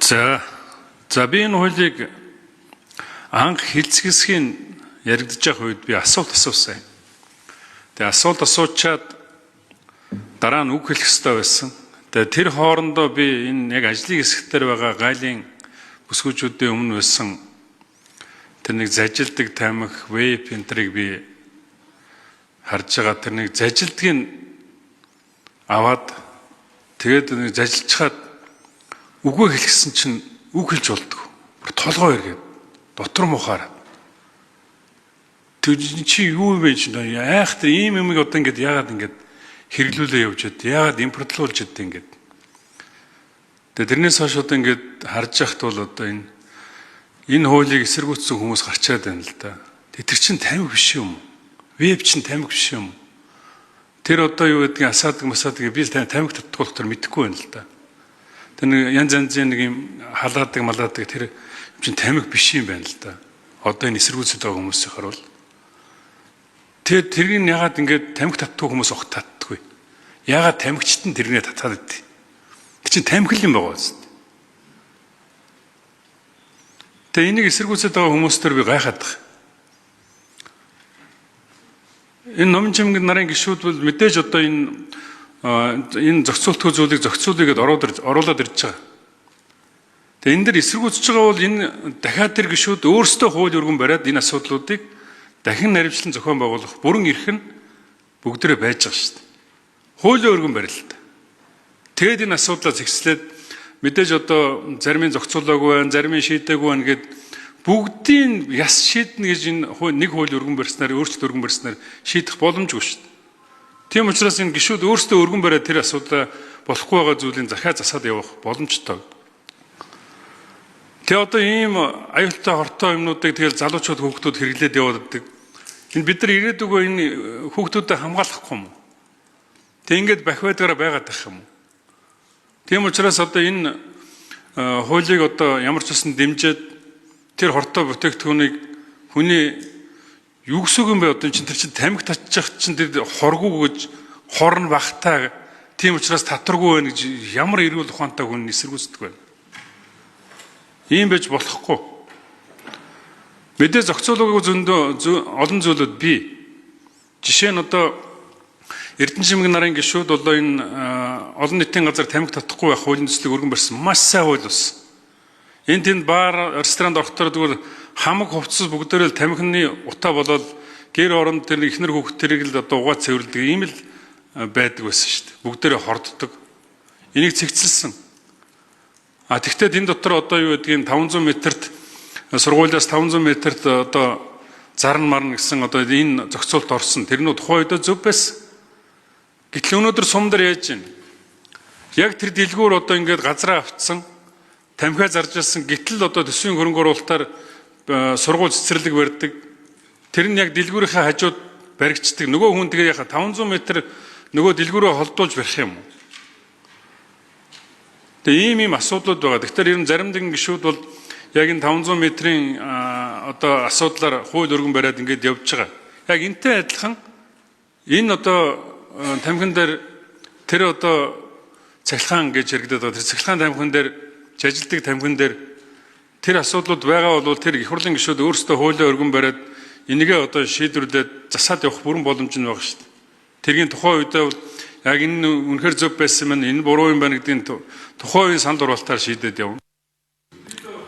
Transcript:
За би энэ хуулийг анх хэлцгэсгийн яригдж байгаа үед би асуулт асуусан. Тэгээ асуулт асуучаад дараа нь үг хэлэх ёстой байсан. Тэгээ тэр хоорондоо би энэ яг ажлын хэсгээр байгаа гайлын бүсгүүчүүдийн өмнө байсан тэр нэг зажилдаг тамхи, вейп энтрийг би харж байгаа. Тэр нэг зажилдгийг аваад тэгээд нэг зажилчаад үгүй хэлсэн чинь үг хэлж болдгоо. Толгой эргээд дотор мухаараа. Тэг чи юу вэ чи айхтар ийм юмыг одоо ингэж яагаад ингэж хэрэглүүлээ явж бод. Яагаад импортлуулж бод ингэж. Тэгээ тэрнээс хойш одоо ингэж харж яхад бол одоо энэ хуулийг эсэргүүцсэн хүмүүс гарчаад байна л да. Тэр чинь тамхи биш юм. Веб чинь тамхи биш юм. Тэр одоо юу гэдгийг асаадаг масаадаг би тамхи татгуулах тэр мэдэхгүй байна л да. Тэр нэг янз янзын нэг юм халаадаг малаадаг тэр чинь тамхи биш юм байна л да. Одоо энэ эсэргүүцэд байгаа хүмүүсийн харуул. Тэрийг ягаад ингэж тамхи татдаг хүмүүс огт татдаггүй. Ягаад тамхичт нь тэрнээ татаад идэв. Тэр чинь тамхи л юм байгаа үст. Тэгээ энийг эсэргүүцэд байгаа хүмүүстэр би гайхаад байгаа. Энэ номын чимэг нарын гишүүд бол мэдээж одоо энэ зохицуултгүй зүйлийг зохицуулъя гэдээ оруулаад ирж байгаа. Тэгээ энэ дэр эсэргүүцэж байгаа бол энэ дахиад тэр гишүүд өөрсдөө хууль өргөн бариад энэ асуудлуудыг дахин наривчлан зохион байгуулах бүрэн эрх нь бүгдээрээ байж байгаа шүү дээ. Хуулийн өргөн барилт. Тэгээд энэ асуудлаа зэгслээд мэдээж одоо зарим нь зохицуулаагүй байна, зарим нь шийдээгүй байна гэд бүгдийн яс шийднэ гэж энэ нэг хууль өргөн барьснаар өөрчлөлт өргөн барьснаар шийдэх боломжгүй шүү дээ. Тийм учраас энэ гишүүд өөрсдөө өргөн бариад тэр асуудлаа болохгүй байгаа зүйлийг захиа засаад явах боломжтой. Тэгээ одоо ийм аюултай хортой юмнуудыг тэгэл залуучууд хүүхдүүд хэрэглээд явуулдаг. Энэ бид нар ирээдүгөө энэ хүүхдүүдэд хамгаалахгүй юм. Тэг ингээд бахвайдаараа байгаад байх юм. Тийм учраас одоо энэ хуулийг одоо ямар ч үсэн дэмжиж тэр хортой бүтээгдэхүүнийг хүний юу гэсэн юм бэ одоо чинь тэр чинь тамхи татчих чинь тэр хоргүй гэж хорн багтаа тийм учраас татваргүй байна гэж ямар эрүүл ухаантай хүн эсэргүүцдэг байна. Ийм байж болохгүй. Мэдээ зохицуулаагүй зөндөө олон зүйлүүд бий. Жишээ нь одоо Эрдэнэ чимэг нарын гишүүд одоо энэ олон нийтийн газар тамхи татахгүй байх хуулийн төслийг өргөн барьсан. Маш сайн хууль болсон. Энд тэнд бар, ресторанд орохдоо зүгээр хамаг хувцас бүгдээрээ тамхины утаа болоод гэр оронд тэр ихнэр хүүхдэрийг л одоо угаа цэвэрлдэг ийм л байдаг байсан шүү дээ. Бүгдээрээ хорддог. Энийг цэгцэлсэн. Тэгвэл энэ дотор одоо юу гэдгийг 500 метрт сургуулиас 500 метрт одоо зарн марна гэсэн одоо энэ зохицуулт орсон. Тэр нь тухайн үед зөв байсан. Гэтэл өнөөдөр сум дээр яаж байна? Яг тэр дэлгүүр одоо ингээд газраа автсан, тамхиа зарж ирсэн. Гэтэл одоо төсвийн хөрөнгө оруулалтаар сургууль цэцэрлэг барьдаг. Тэр нь яг дэлгүүрийнхээ хажууд баригддаг. Нөгөө хүн тэгээ яхаа 500 м нөгөө дэлгүүрөө холдуулж барих юм уу? Тэгээ ийм асуудлууд байгаа. Тэгэхээр ер нь заримдын гишүүд бол яг энэ 500 м-ийн одоо асуудлаар хууль өргөн бариад ингээд явж байгаа. Яг энтэй адилхан энэ одоо тамхин дээр тэр одоо цахилгаан гэж яригдаад байгаа. Тэр цахилгаан тамхин дээр жажилдаг тамхин дээр тэр асуудлууд байгаа бол тэр их хурлын гишүүд өөрсдөө хуулиа өргөн бариад энийгээ одоо шийдвэрлээд засаад явах бүрэн боломж нь байгаа шүү дээ. Тэргийн тухайн үедээ бол яг энэ үнэхээр зөв байсан юм, энэ буруу юм байна гэдгийг тухайн үеийн санал дураалтаар шийдээд явна.